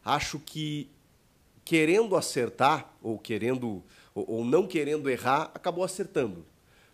acho que querendo acertar, ou não querendo errar, acabou acertando.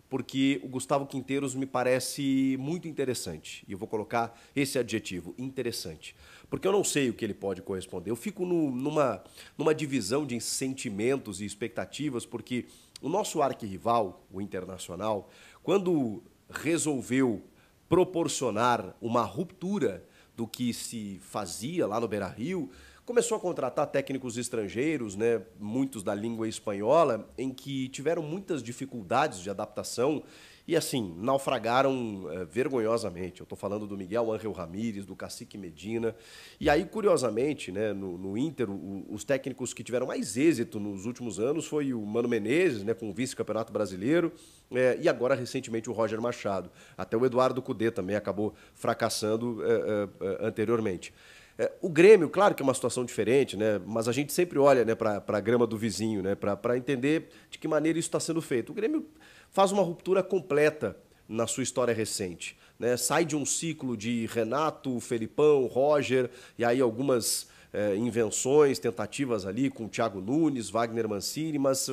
Porque o Gustavo Quinteiros me parece muito interessante. E eu vou colocar esse adjetivo, interessante. Porque eu não sei o que ele pode corresponder. Eu fico numa divisão de sentimentos e expectativas, porque o nosso arquirrival, o Internacional, quando resolveu proporcionar uma ruptura do que se fazia lá no Beira-Rio, começou a contratar técnicos estrangeiros, né, muitos da língua espanhola, em que tiveram muitas dificuldades de adaptação e, assim, naufragaram vergonhosamente. Eu estou falando do Miguel Ángel Ramírez, do Cacique Medina. E aí, curiosamente, né, no Inter, os técnicos que tiveram mais êxito nos últimos anos foi o Mano Menezes, né, com o vice-campeonato brasileiro, e agora, recentemente, o Roger Machado. Até o Eduardo Cudê também acabou fracassando anteriormente. O Grêmio, claro que é uma situação diferente, né? Mas a gente sempre olha, né, para a grama do vizinho, né, para entender de que maneira isso está sendo feito. O Grêmio faz uma ruptura completa na sua história recente, né? Sai de um ciclo de Renato, Felipão, Roger, e aí algumas invenções, tentativas ali com o Thiago Nunes, Wagner Mancini, mas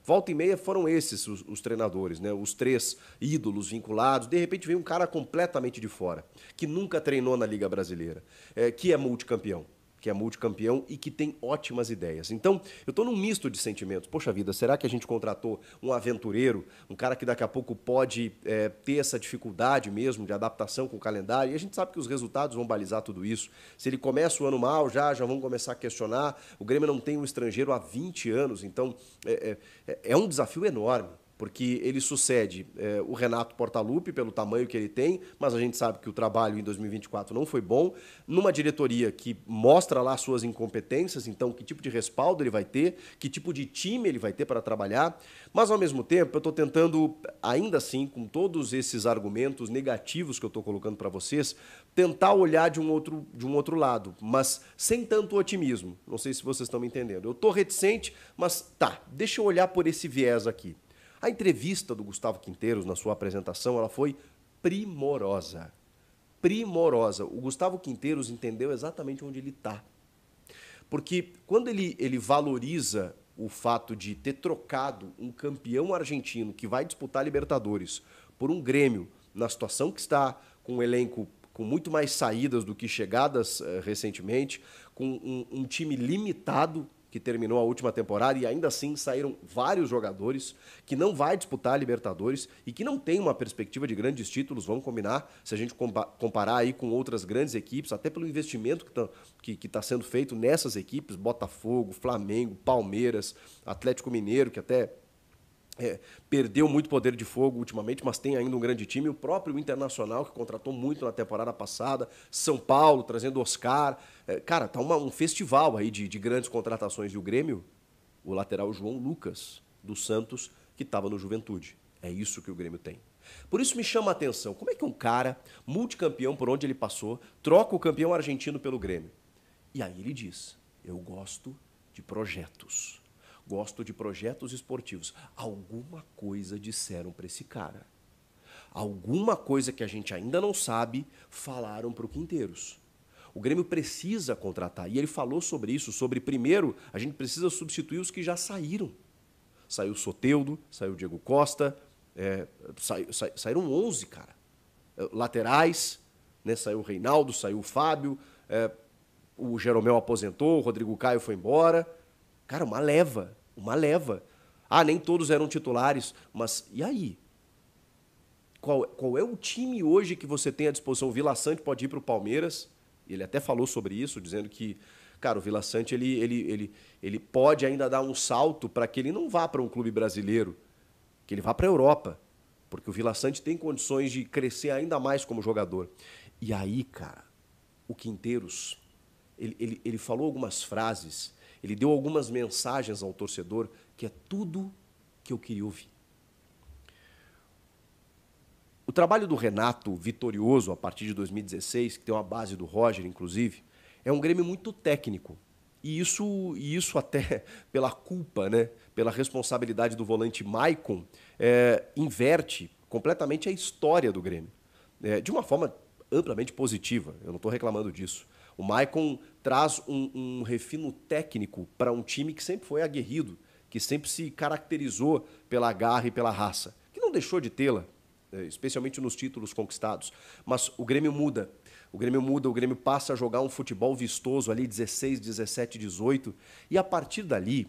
volta e meia foram esses os treinadores, né? Os três ídolos vinculados. De repente vem um cara completamente de fora, que nunca treinou na Liga Brasileira, que é multicampeão. E que tem ótimas ideias. Então, eu estou num misto de sentimentos. Poxa vida, será que a gente contratou um aventureiro, um cara que daqui a pouco pode ter essa dificuldade mesmo de adaptação com o calendário? E a gente sabe que os resultados vão balizar tudo isso. Se ele começa o ano mal, já vão começar a questionar. O Grêmio não tem um estrangeiro há 20 anos, então é um desafio enorme. Porque ele sucede o Renato Portaluppi pelo tamanho que ele tem, mas a gente sabe que o trabalho em 2024 não foi bom, numa diretoria que mostra lá suas incompetências, então que tipo de respaldo ele vai ter, que tipo de time ele vai ter para trabalhar, mas ao mesmo tempo eu estou tentando, ainda assim, com todos esses argumentos negativos que eu estou colocando para vocês, tentar olhar de um outro lado, mas sem tanto otimismo. Não sei se vocês estão me entendendo. Eu estou reticente, mas deixa eu olhar por esse viés aqui. A entrevista do Gustavo Quinteiros, na sua apresentação, ela foi primorosa. Primorosa. O Gustavo Quinteiros entendeu exatamente onde ele está. Porque quando ele valoriza o fato de ter trocado um campeão argentino que vai disputar a Libertadores por um Grêmio na situação que está, com um elenco com muito mais saídas do que chegadas recentemente, com um time limitado, que terminou a última temporada, e ainda assim saíram vários jogadores que não vai disputar a Libertadores e que não tem uma perspectiva de grandes títulos, vamos combinar, se a gente comparar aí com outras grandes equipes, até pelo investimento que está sendo feito nessas equipes, Botafogo, Flamengo, Palmeiras, Atlético Mineiro, que até perdeu muito poder de fogo ultimamente, mas tem ainda um grande time. O próprio Internacional, que contratou muito na temporada passada. São Paulo, trazendo Oscar. Cara, tá um festival aí de grandes contratações. E o Grêmio, o lateral João Lucas, do Santos, que estava no Juventude. É isso que o Grêmio tem. Por isso me chama a atenção. Como é que um cara, multicampeão por onde ele passou, troca o campeão argentino pelo Grêmio? E aí ele diz, eu gosto de projetos. Gosto de projetos esportivos. Alguma coisa disseram para esse cara. Alguma coisa que a gente ainda não sabe, falaram para o Quinteiros. O Grêmio precisa contratar. E ele falou sobre isso, sobre primeiro, a gente precisa substituir os que já saíram. Saiu o Soteldo, saiu o Diego Costa, saíram 11, cara. Laterais, né? Saiu o Reinaldo, saiu o Fábio, o Jeromel aposentou, o Rodrigo Caio foi embora. Cara, uma leva. Nem todos eram titulares, mas e aí? Qual é o time hoje que você tem à disposição? O Vila Sante pode ir para o Palmeiras, ele até falou sobre isso, dizendo que, cara, o Vila Sante ele pode ainda dar um salto para que ele não vá para um clube brasileiro, que ele vá para a Europa, porque o Vila Sante tem condições de crescer ainda mais como jogador. E aí, cara, o Quinteiros, ele falou algumas frases. Ele deu algumas mensagens ao torcedor que é tudo que eu queria ouvir. O trabalho do Renato, vitorioso a partir de 2016, que tem uma base do Roger, inclusive, é um Grêmio muito técnico. E isso até pela culpa, né, pela responsabilidade do volante Maicon, inverte completamente a história do Grêmio. De uma forma amplamente positiva, eu não estou reclamando disso. O Maicon traz um refino técnico para um time que sempre foi aguerrido, que sempre se caracterizou pela garra e pela raça, que não deixou de tê-la, especialmente nos títulos conquistados. Mas o Grêmio muda. O Grêmio muda, o Grêmio passa a jogar um futebol vistoso ali, 16, 17, 18. E a partir dali,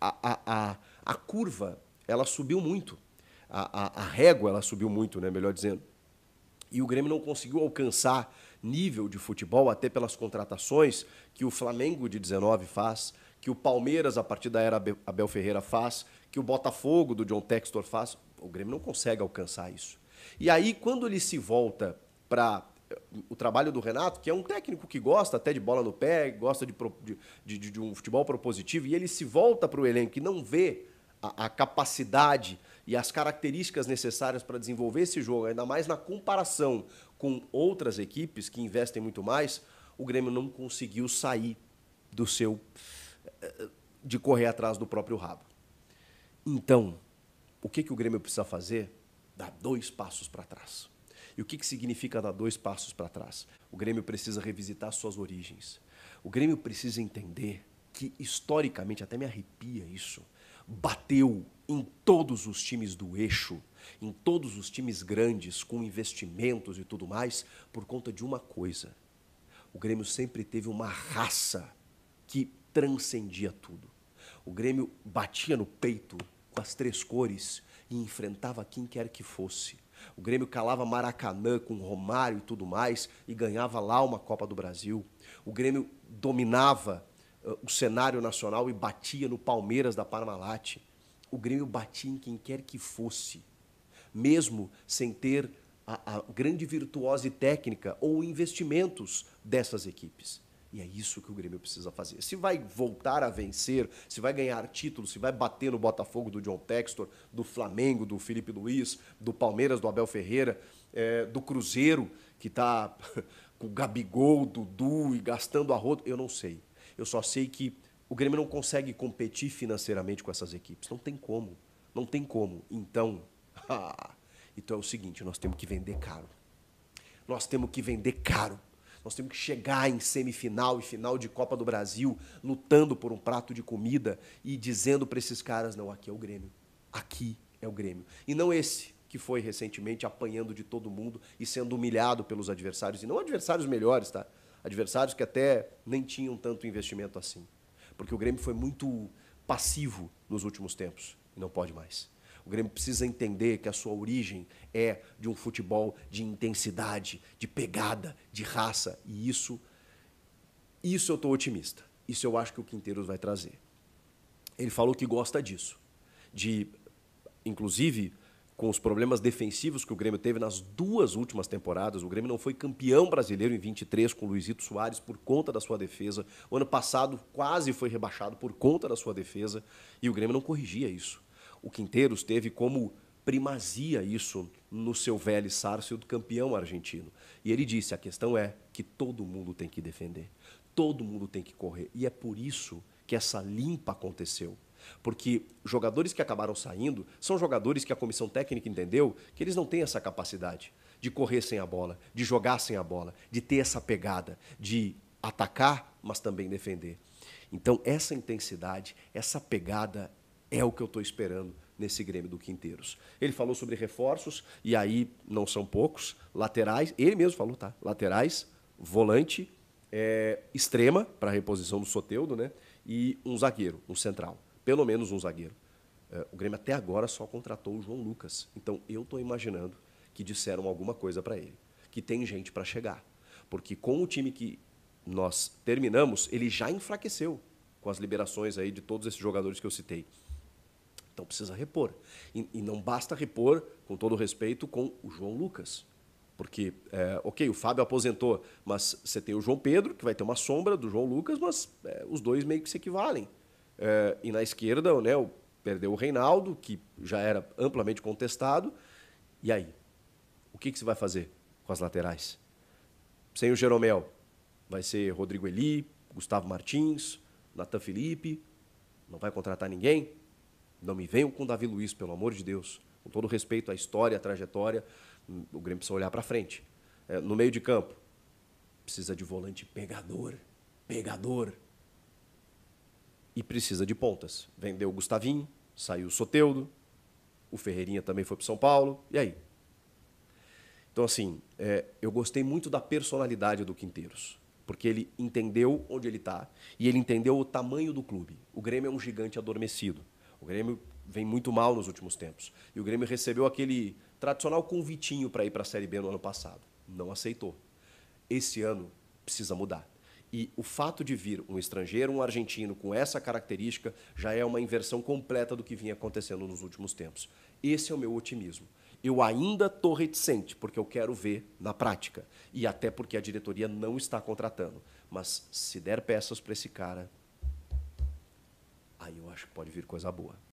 a curva, ela subiu muito. A régua, ela subiu muito, né, melhor dizendo. E o Grêmio não conseguiu alcançar nível de futebol, até pelas contratações que o Flamengo de 19 faz, que o Palmeiras, a partir da era Abel Ferreira, faz, que o Botafogo do John Textor faz. O Grêmio não consegue alcançar isso. E aí, quando ele se volta para o trabalho do Renato, que é um técnico que gosta até de bola no pé, gosta de um futebol propositivo, e ele se volta para o elenco e não vê a capacidade e as características necessárias para desenvolver esse jogo, ainda mais na comparação com outras equipes que investem muito mais, o Grêmio não conseguiu sair do seu de correr atrás do próprio rabo. Então, o que o Grêmio precisa fazer? Dar 2 passos para trás. E o que significa dar 2 passos para trás? O Grêmio precisa revisitar suas origens. O Grêmio precisa entender que, historicamente, até me arrepia isso, bateu em todos os times do eixo, em todos os times grandes, com investimentos e tudo mais, por conta de uma coisa. O Grêmio sempre teve uma raça que transcendia tudo. O Grêmio batia no peito com as 3 cores e enfrentava quem quer que fosse. O Grêmio calava Maracanã com Romário e tudo mais e ganhava lá uma Copa do Brasil. O Grêmio dominava o cenário nacional e batia no Palmeiras da Parmalat. O Grêmio batia em quem quer que fosse, mesmo sem ter a grande virtuose técnica ou investimentos dessas equipes. E é isso que o Grêmio precisa fazer. Se vai voltar a vencer, se vai ganhar títulos, se vai bater no Botafogo do John Textor, do Flamengo, do Felipe Luiz, do Palmeiras, do Abel Ferreira, do Cruzeiro, que está com o Gabigol, Dudu e gastando a rodo, eu não sei. Eu só sei que o Grêmio não consegue competir financeiramente com essas equipes. Não tem como. Não tem como. Então, então é o seguinte, nós temos que vender caro. Nós temos que vender caro. Nós temos que chegar em semifinal e final de Copa do Brasil, lutando por um prato de comida e dizendo para esses caras, não, aqui é o Grêmio. Aqui é o Grêmio. E não esse que foi recentemente apanhando de todo mundo e sendo humilhado pelos adversários. E não adversários melhores, tá? Adversários que até nem tinham tanto investimento assim. Porque o Grêmio foi muito passivo nos últimos tempos e não pode mais. O Grêmio precisa entender que a sua origem é de um futebol de intensidade, de pegada, de raça. E isso eu estou otimista. Isso eu acho que o Quinteiros vai trazer. Ele falou que gosta disso. Inclusive, com os problemas defensivos que o Grêmio teve nas 2 últimas temporadas, o Grêmio não foi campeão brasileiro em 23 com o Luizito Soares por conta da sua defesa. O ano passado quase foi rebaixado por conta da sua defesa e o Grêmio não corrigia isso. O Quinteiros teve como primazia isso no seu Vélez Sarsfield, campeão argentino. E ele disse, a questão é que todo mundo tem que defender, todo mundo tem que correr. E é por isso que essa limpa aconteceu. Porque jogadores que acabaram saindo são jogadores que a comissão técnica entendeu que eles não têm essa capacidade de correr sem a bola, de jogar sem a bola, de ter essa pegada, de atacar, mas também defender. Então, essa intensidade, essa pegada é o que eu estou esperando nesse Grêmio do Quinteiros. Ele falou sobre reforços, e aí não são poucos, laterais, ele mesmo falou, tá? Laterais, volante, extrema, para a reposição do Soteldo, né? E um zagueiro, um central. Pelo menos um zagueiro. O Grêmio até agora só contratou o João Lucas. Então eu estou imaginando que disseram alguma coisa para ele, que tem gente para chegar. Porque com o time que nós terminamos, ele já enfraqueceu com as liberações aí de todos esses jogadores que eu citei. Então precisa repor. E não basta repor, com todo respeito, com o João Lucas. Porque, ok, o Fábio aposentou, mas você tem o João Pedro, que vai ter uma sombra do João Lucas, mas os dois meio que se equivalem. E na esquerda, né, perdeu o Reinaldo, que já era amplamente contestado. E aí? O que você vai fazer com as laterais? Sem o Jeromel, vai ser Rodrigo Eli, Gustavo Martins, Natan Felipe, não vai contratar ninguém? Não me venham com o Davi Luiz, pelo amor de Deus. Com todo respeito à história, à trajetória, o Grêmio precisa olhar para frente. No meio de campo, precisa de volante pegador, pegador. E precisa de pontas. Vendeu o Gustavinho, saiu o Soteldo, o Ferreirinha também foi para São Paulo, e aí? Então, assim, eu gostei muito da personalidade do Quinteiros, porque ele entendeu onde ele está e ele entendeu o tamanho do clube. O Grêmio é um gigante adormecido. O Grêmio vem muito mal nos últimos tempos. E o Grêmio recebeu aquele tradicional convitinho para ir para a Série B no ano passado. Não aceitou. Esse ano precisa mudar. E o fato de vir um estrangeiro, um argentino, com essa característica, já é uma inversão completa do que vinha acontecendo nos últimos tempos. Esse é o meu otimismo. Eu ainda estou reticente, porque eu quero ver na prática. E até porque a diretoria não está contratando. Mas se der peças para esse cara, aí eu acho que pode vir coisa boa.